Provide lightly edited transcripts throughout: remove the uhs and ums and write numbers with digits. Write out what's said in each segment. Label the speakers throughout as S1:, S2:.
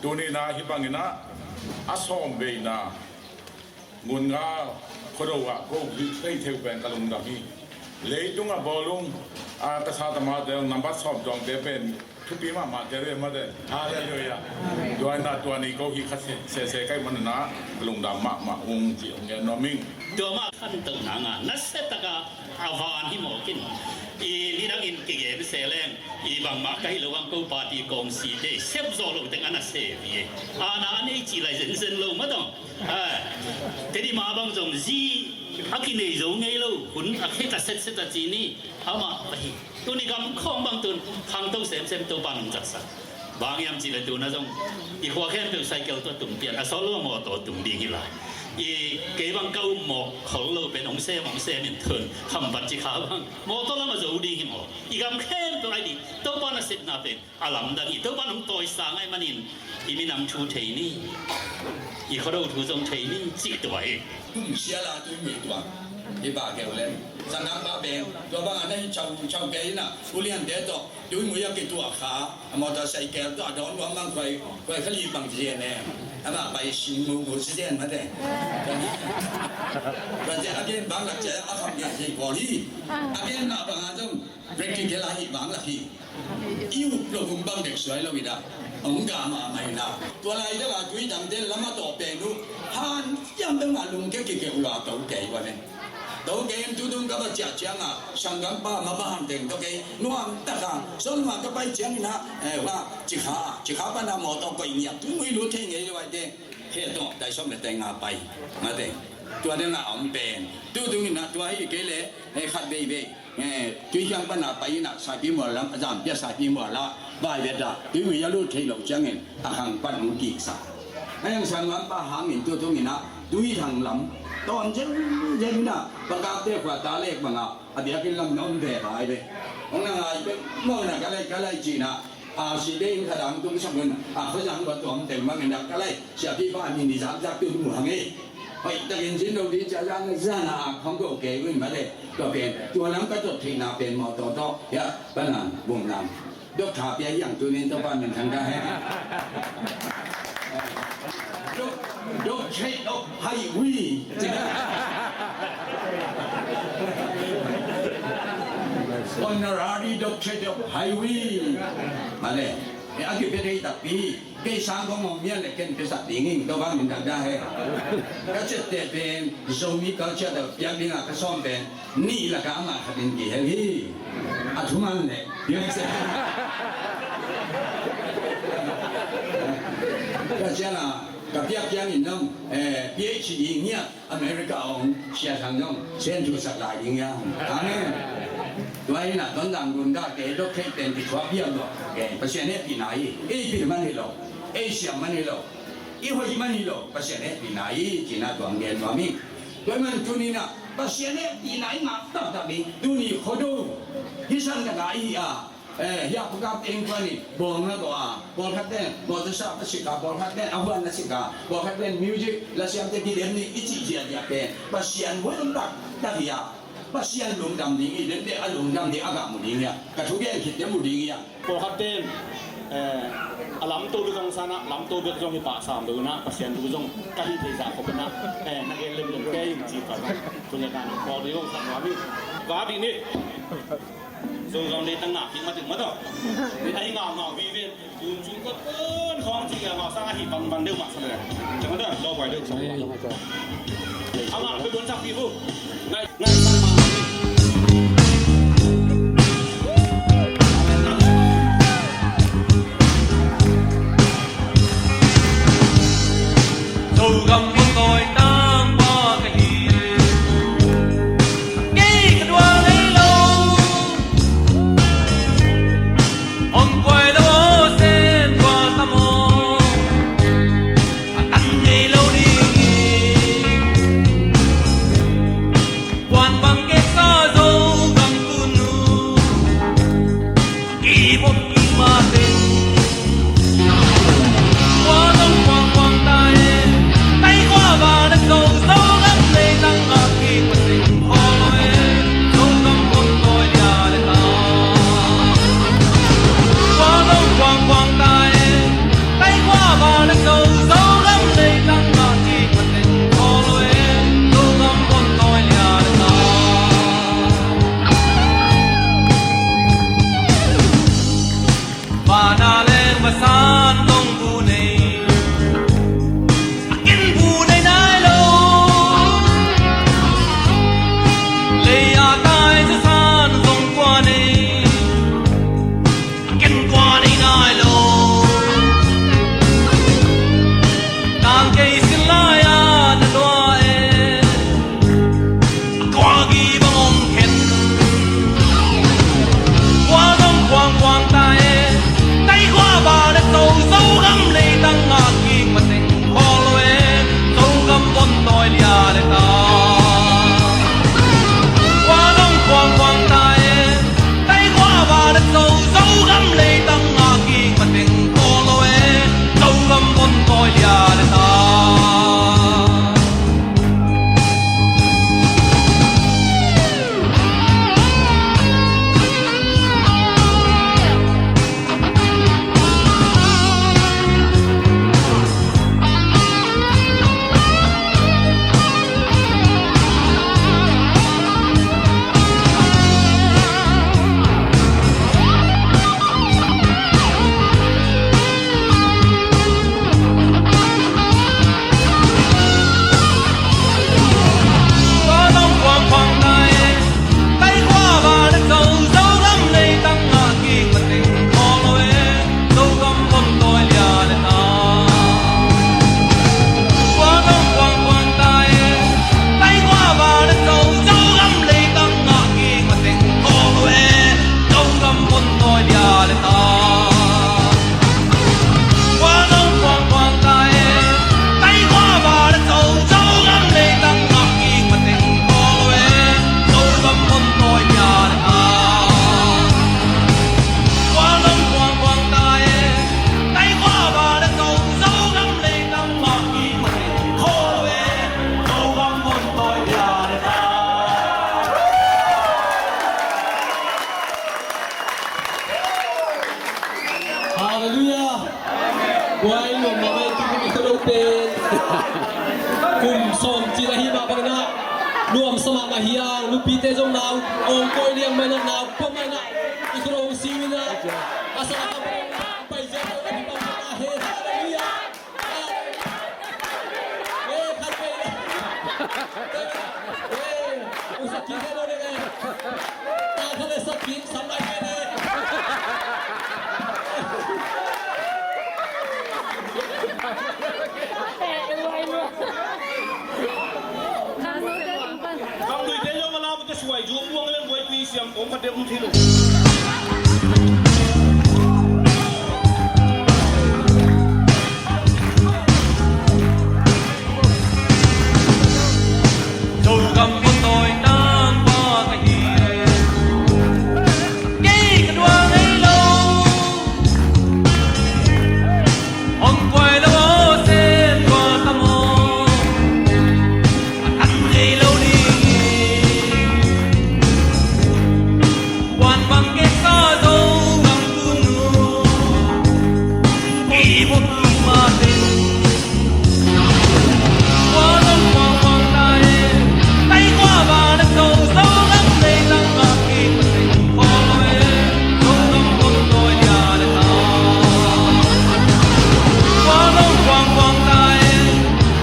S1: ตัวนี้นะฮิบังนะอาสอมเบนะงุนงาคนเราอะก็ใช้เทวเป็นกะลุงดามีเลยตุงอะบอลุงกษัตริย์มาเดินนับสอบจองเดเป็นทุกปีมาเจริญมาเดินฮาเลลูยาตัวนี้ก็ฮิคัสเสกให้มันนะกะลุงดามาองค์จีองค์นอมิง
S2: ตัวมาขั้นตอนนั้นนัสเซตกะอาวานที่หมอกินนี่นักอินเกี่ยวกับเสลงบางมาให้ระวังกูปาร์ตี้กองสีเดเซฟโซลูแต่งอันนั้นเซฟีนาอันนี้จีไรเซนเซนลูไม่ต้องแต่ที่มาบางจงจีอากินในโรงไงลูคุณอาคิดจะเซตจีนี่เอามาไปตัวนี้กำข้องบางตัวทางตัวเซมตัวบางจัดสรรบางยามจีเลยตัวนั้นจงอีกว่าแค่ตัวไซเคิลตัวตุ่มเปียนโซลูมอตัวตุ่มดีกี่ไร幾班高莫好路俾紅色面團，冚唪唥只考班，我都諗啊做啲添喎。而家聽到喺啲，都幫我食那邊，阿林得意，都幫我代晒嗌乜年，而面諗出題呢，而佢都途中題呢接對。
S3: 都唔試啦，都未斷，你爸叫咧，神眼把病，做班人咧湊幾啦，嗰啲人第一度，對每一個ตัวขา我就細嘅都係講講翻佢係佢呢bằng字咧。係嘛？為善無事啫，係咪嘅？或者阿邊幫或者阿後邊係過去，阿邊那幫阿種 breaking 嘅拉去幫啦去，要落紅幫滴水咯，佢啦，紅㗎嘛咪啦，ตัวอะไร都話佢人哋諗下度病都，慳因都話弄嘅嘅話到幾喎咧？到幾都咁啊隻張啊，上緊巴嘛巴行定到幾，我話唔得啊，所以話個跛張啦，話直下班啊冇到個營業，都會攞聽嘢話嘅，喺度第三日定下跛，咪定，ตัวนั้นอ่ะอมเป็นตัวนี้นะตัวไอ้เกลี่ยขัดเบย์ตัวยังปัญหาไปนะสายพิมพ์แล้วอาจารย์จะสายพิมพ์แล้วบ่ายเด็ดอ่ะตัวมีรู้ที่เราจังเงินอาหารปั้นมุกิสาไอ้ยังสั่งวันป้าหาเงินตัวนี้นะตัวทางลำตอนเย็นนะประกาศเรียกว่าตาเล็กบ้างอ่ะเดี๋ยวกินลำน้องเดือดหายไปของนางไอ้เมื่อน่ะก็เลยจีน่ะสีเด้งขดังตุ้งสังเงินเขาสั่งว่าตัวมันเต็มมากเลยนะก็เลยเสียพี่บ้านมีนิสัยจักตัวหมู่หังเอ้ไปแต่เห็นสิ่งเราดีจะยังซ่านะของก็โอเควิ่งมาเลยก็เป็นตัวนั้นก็จะทิ้งนาเป็นมอต่อเยอะบ้านนั้นวงน้ำยกขาเปียอย่างตัวนี้ตัวบ้านมันทำได้ยกเช็ดยกให้วิ่งจริงคนราดียกเช็ดยกให้วิ่งมาเลยอาชีพเป็นที่ตัดปีกี่สามของมองเมียนเลยเกินเป็นสัตว์ดิ่งตัวบ้านมันทำได้ก็จะเตะเป็นโซมิก็จะเตะยังมีอะไรก็ซ่อมเป็นนี่แหละก็มาขัดเป็นกี่เฮ้ยอาทุมันเลยยังเสร็จก็เจ้าน่ะกับพี่ยังอินน้องPhD เนี่ยอเมริกาองเชียร์ทางน้องเส้นทุสักหลายอย่างเงี้ยอันนี้ตัวนี้น่ะตอนหลังคุณก็เกดอกเทเป็นที่ว่าพี่เราเกประเทศนี้ปีไหนปีมันนี่เราเอเชียมันนี่เราอีหัวมันนี่เราประเทศนี้ปีไหนจีน่าตัวเงินตัวมีตัวมันตัวนี้น่ะประเทศนี้ปีไหนมาตั้งแต่ปีตัวนี้เขาดูที่ฉันจะไหนอยากประกาศเองคนนี้บอกนะตัวบอกให้เต้นบอกจะทราบสิกาบอกให้เต้นเอาวันนั้นสิกาบอกให้เต้นมิวสิกแล้วเสียงเต้นที่เด่นนี่อีจีเจียอยากเต้นประเทศหัวลำบากแต่ที่ประเทศลงดำดิ่งเด่นเด่นลงดำดิ่งอากาศมุดิ่งเนี่ยกระทุกอย่างคิดยังมุดิ่งเนี่ย
S4: บอกให้เต้นลำตัวเป็นสานะลำตัวเป็นที่ป่าสามดูนะประเทศดูจงการที่เทศะเขาเป็นนะนักเรียนเล่นแก่ยิ่งจีบกันคุณการบอกด้วยว่าสังวาบิว่าบินี่ส่งกำลังตั้งหนักยิ่งมาถึงมาต่อไอ้งาวีเวียนยูนจุนก็เกินของจริงอะมาสร้างหินบันเดิมมาเสมอจังหวะเดิมรอไว้เดิมสองวันเอามาไปโดนจับพี่ผู้ในตั้งมา
S5: dù gầm một ngồi đang qua cái hiền cái đua lấy lâu ông quay đó xem qua tâm hồn anh đi lâu đi quan bằng cái xa dâu gầm cùn kỳ một kỳ mà tình qua đông quang quang tay và đất cầu sâu lắm lê tăng ở khi mà tình thôi sâu tâm con tôi nhà đến ta qua đông qua
S6: Quay luôn mà mày tụi mình có đâu tên cùng xóm chỉ là hi mà bằng na nuông sama mà hiang lu pite jong nào ong coi liang mày nào không mày na ikro siwi na asa ka pai giờ đi bằng na he hallelujah khát pe usa kita lo deh ta không thể sakit sampai ini
S4: Kamu itu yang malah betul sesuai. Jom buang lên buat puisi yang kau kat dia pun hidup.
S5: Dù cầm con tôi đang qua cái gì cái đoan ấy lâu ông quay đâu có xem qua tâm hồn anh đi lâu đi quan bằng cái xa dâu ngắm cuốn nụ kỳ một mà tình qua đông quang quang tay tay qua và đất sâu sâu lắm đây lăng ngạc kỳ một tình khó lối sâu ngắm con tôi nhà đất ta qua đông quang quang tay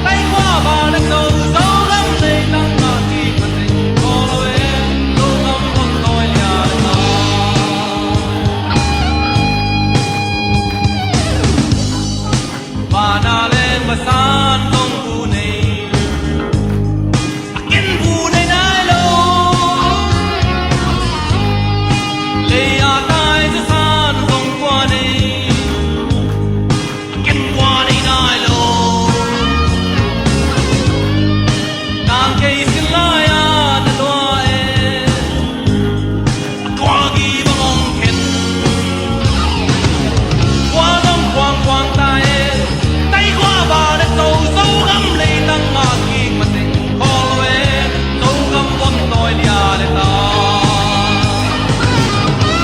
S5: tay qua và đất sâu sâu lắm đây lăng ngạc kỳ một tình khó lối sâu ngắm con tôi nhà đất ta và đã lên và san không phù này kiến phù này nai lâu lê à tai cho san không qua này kiến qua này nai lâu nàng cây xin lai à đã loa e qua ghi bằng ông khen qua đông quang quang tay tay qua và đất sâu sâu gắm lấy tăng ngạc kỳ mà tình khó lối sâu gắm con tôi lia để ta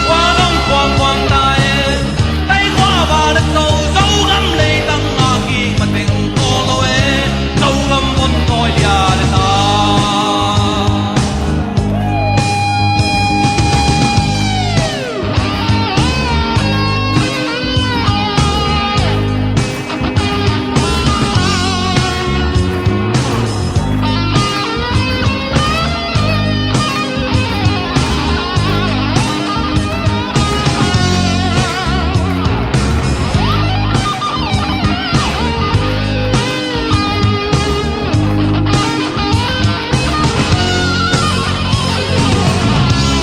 S5: qua đông quang quang tay tay qua và đất sâu sâu gắm lấy tăng ngạc kỳ mà tình khó lối sâu gắm con tôi lia để ta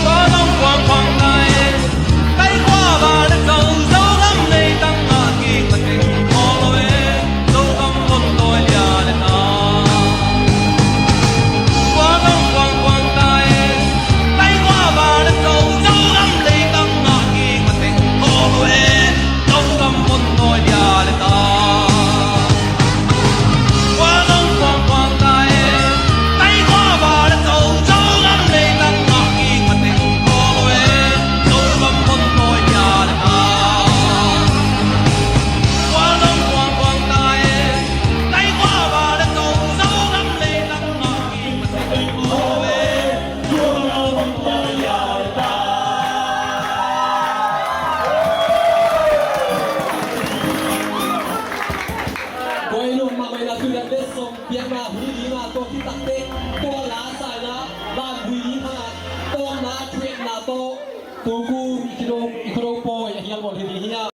S5: qua đông quang quang tay tay qua và đất sâu sâu gắm lấy tăng ngạc kỳ mà tình khó lối sâu gắm con tôi lia để ta qua đông quang quang tay tay qua và đất sâu sâu gắm lấy tăng ngạc kỳ mà tình khó lối sâu gắm con tôi lia để ta qua đông quang quang tay tay qua và đất sâu sâu gắm lấy tăng ngạc kỳ mà tình khó lối sâu gắm con tôi lia để ta qua đông quang quang tay tay qua và đất sâu sâu gắm lấy tăng ngạc kỳ mà tình khó lối sâu gắm con tôi lia để ta
S6: quay luôn mà mày là tụi đặt bếp xong piang mà hú đi mà to khi tắc tê to lá xài lá ban hú đi mà to ná chuyện là to tu cu ikro po yang hiang một thì hiang